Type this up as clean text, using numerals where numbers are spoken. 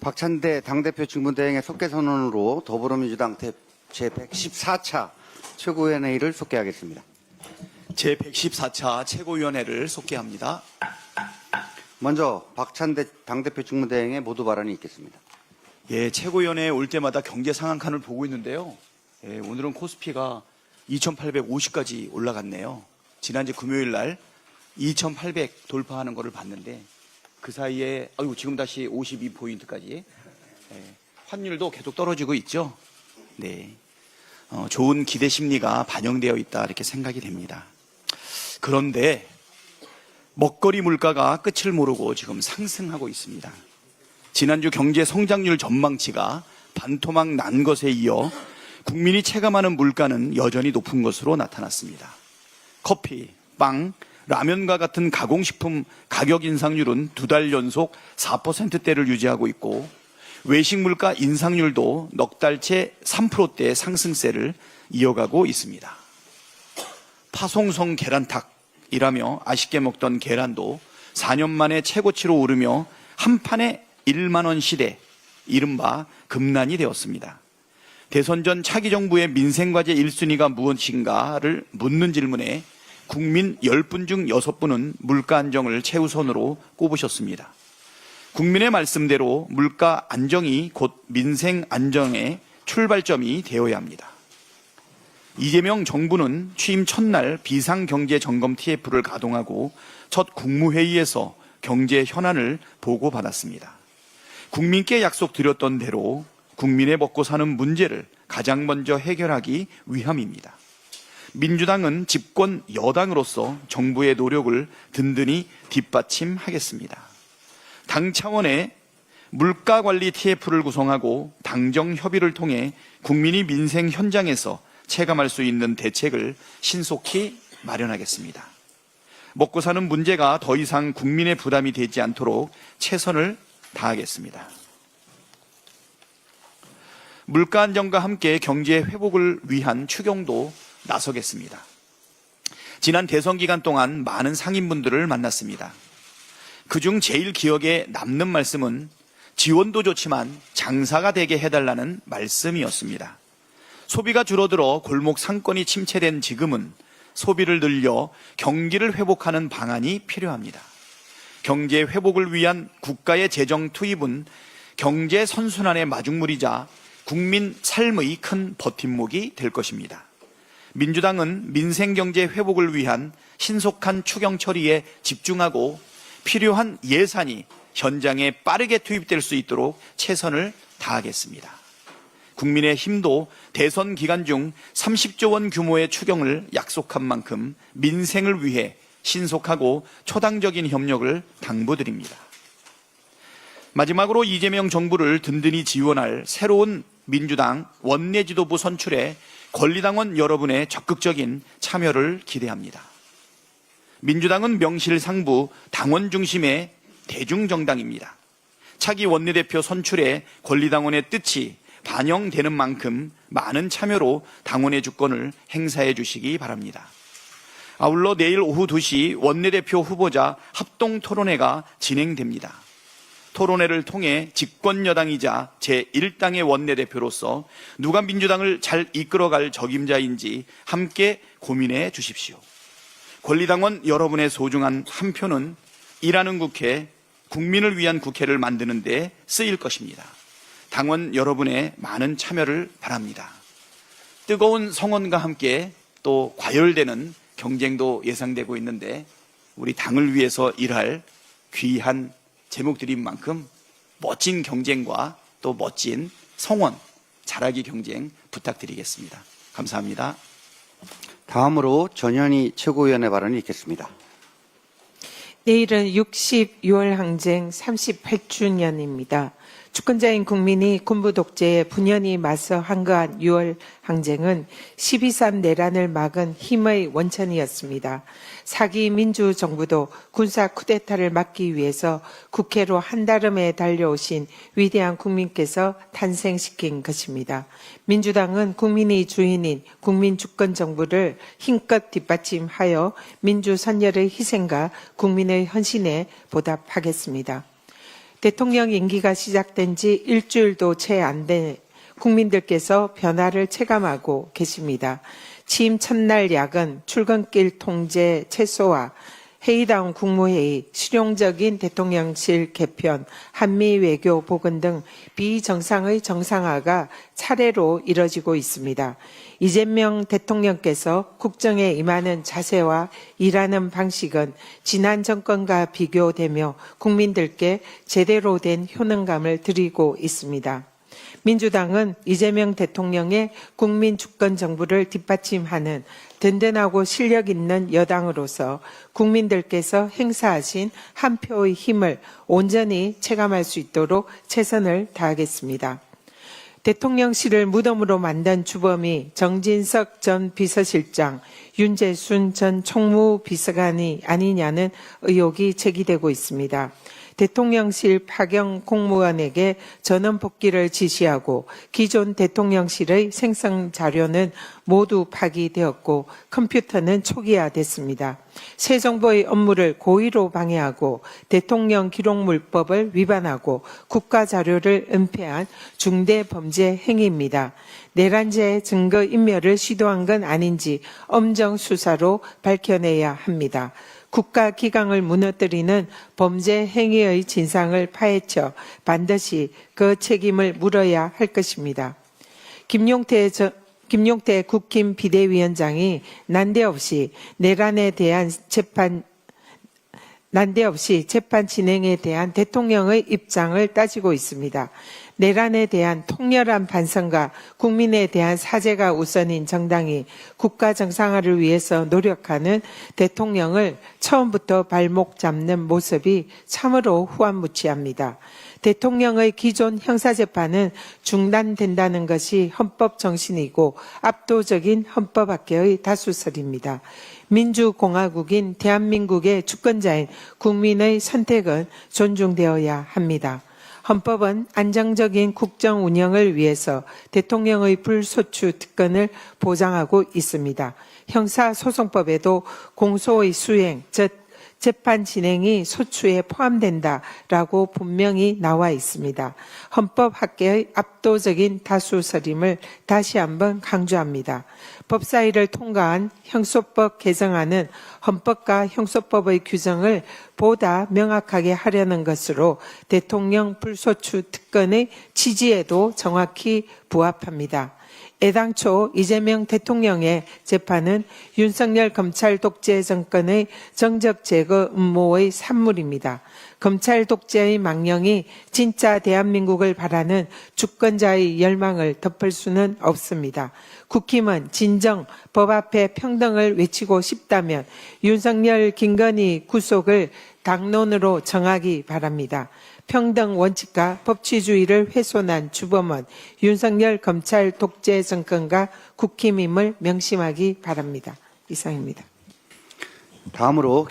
박찬대 당대표 직무대행의 속개 선언으로 더불어민주당 제114차 최고위원회의를 속개하겠습니다. 제114차 최고위원회를 속개합니다. 먼저 박찬대 당대표 직무대행의 모두 발언이 있겠습니다. 예, 최고위원회에 올 때마다 경제 상한칸을 보고 있는데요. 예, 오늘은 코스피가 2,850까지 올라갔네요. 지난주 금요일 날 2,800 돌파하는 것을 봤는데 그 사이에 지금 다시 52포인트까지 환율도 계속 떨어지고 있죠. 네, 좋은 기대 심리가 반영되어 있다 이렇게 생각이 됩니다. 그런데 먹거리 물가가 끝을 모르고 지금 상승하고 있습니다. 지난주 경제 성장률 전망치가 반토막 난 것에 이어 국민이 체감하는 물가는 여전히 높은 것으로 나타났습니다. 커피, 빵, 라면과 같은 가공식품 가격 인상률은 2달 연속 4%대를 유지하고 있고 외식 물가 인상률도 넉 달째 3%대 상승세를 이어가고 있습니다. 파송성 계란탁이라며 아쉽게 먹던 계란도 4년 만에 최고치로 오르며 한 판에 1만 원 시대, 이른바 금난이 되었습니다. 대선 전 차기 정부의 민생과제 1순위가 무엇인가를 묻는 질문에 국민 10분 중 6분은 물가 안정을 최우선으로 꼽으셨습니다. 국민의 말씀대로 물가 안정이 곧 민생 안정의 출발점이 되어야 합니다. 이재명 정부는 취임 첫날 비상경제점검 TF를 가동하고 첫 국무회의에서 경제 현안을 보고받았습니다. 국민께 약속드렸던 대로 국민의 먹고 사는 문제를 가장 먼저 해결하기 위함입니다. 민주당은 집권 여당으로서 정부의 노력을 든든히 뒷받침하겠습니다. 당 차원의 물가관리 TF를 구성하고 당정 협의를 통해 국민이 민생 현장에서 체감할 수 있는 대책을 신속히 마련하겠습니다. 먹고 사는 문제가 더 이상 국민의 부담이 되지 않도록 최선을 다하겠습니다. 물가 안정과 함께 경제 회복을 위한 추경도 나서겠습니다. 지난 대선 기간 동안 많은 상인분들을 만났습니다. 그중 제일 기억에 남는 말씀은 지원도 좋지만 장사가 되게 해달라는 말씀이었습니다. 소비가 줄어들어 골목 상권이 침체된 지금은 소비를 늘려 경기를 회복하는 방안이 필요합니다. 경제 회복을 위한 국가의 재정 투입은 경제 선순환의 마중물이자 국민 삶의 큰 버팀목이 될 것입니다. 민주당은 민생경제 회복을 위한 신속한 추경 처리에 집중하고 필요한 예산이 현장에 빠르게 투입될 수 있도록 최선을 다하겠습니다. 국민의힘도 대선 기간 중 30조 원 규모의 추경을 약속한 만큼 민생을 위해 신속하고 초당적인 협력을 당부드립니다. 마지막으로 이재명 정부를 든든히 지원할 새로운 민주당 원내지도부 선출에 권리당원 여러분의 적극적인 참여를 기대합니다. 민주당은 명실상부 당원 중심의 대중정당입니다. 차기 원내대표 선출에 권리당원의 뜻이 반영되는 만큼 많은 참여로 당원의 주권을 행사해 주시기 바랍니다. 아울러 내일 오후 2시 원내대표 후보자 합동토론회가 진행됩니다. 토론회를 통해 집권여당이자 제1당의 원내대표로서 누가 민주당을 잘 이끌어갈 적임자인지 함께 고민해 주십시오. 권리당원 여러분의 소중한 한 표는 일하는 국회, 국민을 위한 국회를 만드는 데 쓰일 것입니다. 당원 여러분의 많은 참여를 바랍니다. 뜨거운 성원과 함께 또 과열되는 경쟁도 예상되고 있는데 우리 당을 위해서 일할 귀한 제목들인 만큼 멋진 경쟁과 또 멋진 성원, 잘하기 경쟁 부탁드리겠습니다. 감사합니다. 다음으로 전현희 최고위원의 발언이 있겠습니다. 내일은 6.6월 항쟁 38주년입니다. 주권자인 국민이 군부 독재에 분연히 맞서 항거한 6월 항쟁은 12.3 내란을 막은 힘의 원천이었습니다. 사기 민주정부도 군사 쿠데타를 막기 위해서 국회로 한달음에 달려오신 위대한 국민께서 탄생시킨 것입니다. 민주당은 국민의 주인인 국민주권정부를 힘껏 뒷받침하여 민주선열의 희생과 국민의 헌신에 보답하겠습니다. 대통령 임기가 시작된 지 일주일도 채 안 된 국민들께서 변화를 체감하고 계십니다. 취임 첫날 야근, 출근길 통제 최소화, 회의다운 국무회의, 실용적인 대통령실 개편, 한미 외교 복원 등 비정상의 정상화가 차례로 이뤄지고 있습니다. 이재명 대통령께서 국정에 임하는 자세와 일하는 방식은 지난 정권과 비교되며 국민들께 제대로 된 효능감을 드리고 있습니다. 민주당은 이재명 대통령의 국민 주권 정부를 뒷받침하는 든든하고 실력 있는 여당으로서 국민들께서 행사하신 한 표의 힘을 온전히 체감할 수 있도록 최선을 다하겠습니다. 대통령실을 무덤으로 만든 주범이 정진석 전 비서실장, 윤재순 전 총무비서관이 아니냐는 의혹이 제기되고 있습니다. 대통령실 파견 공무원에게 전원 복귀를 지시하고 기존 대통령실의 생성 자료는 모두 파기되었고 컴퓨터는 초기화됐습니다. 새 정부의 업무를 고의로 방해하고 대통령 기록물법을 위반하고 국가 자료를 은폐한 중대 범죄 행위입니다. 내란죄 증거 인멸을 시도한 건 아닌지 엄정 수사로 밝혀내야 합니다. 국가 기강을 무너뜨리는 범죄 행위의 진상을 파헤쳐 반드시 그 책임을 물어야 할 것입니다. 김용태 국힘 비대위원장이 난데없이 재판 진행에 대한 대통령의 입장을 따지고 있습니다. 내란에 대한 통렬한 반성과 국민에 대한 사죄가 우선인 정당이 국가 정상화를 위해서 노력하는 대통령을 처음부터 발목 잡는 모습이 참으로 후안무치합니다. 대통령의 기존 형사재판은 중단된다는 것이 헌법 정신이고 압도적인 헌법학계의 다수설입니다. 민주공화국인 대한민국의 주권자인 국민의 선택은 존중되어야 합니다. 헌법은 안정적인 국정 운영을 위해서 대통령의 불소추 특권을 보장하고 있습니다. 형사소송법에도 공소의 수행, 즉 재판 진행이 소추에 포함된다라고 분명히 나와 있습니다. 헌법학계의 압도적인 다수설임을 다시 한번 강조합니다. 법사위를 통과한 형소법 개정안은 헌법과 형소법의 규정을 보다 명확하게 하려는 것으로 대통령 불소추 특권의 취지에도 정확히 부합합니다. 애당초 이재명 대통령의 재판은 윤석열 검찰 독재 정권의 정적 제거 음모의 산물입니다. 검찰 독재의 망령이 진짜 대한민국을 바라는 주권자의 열망을 덮을 수는 없습니다. 국힘은 진정 법 앞에 평등을 외치고 싶다면 윤석열 김건희 구속을 당론으로 정하기 바랍니다. 평등 원칙과 법치주의를 훼손한 주범은 윤석열 검찰 독재 정권과 국힘임을 명심하기 바랍니다. 이상입니다. 다음으로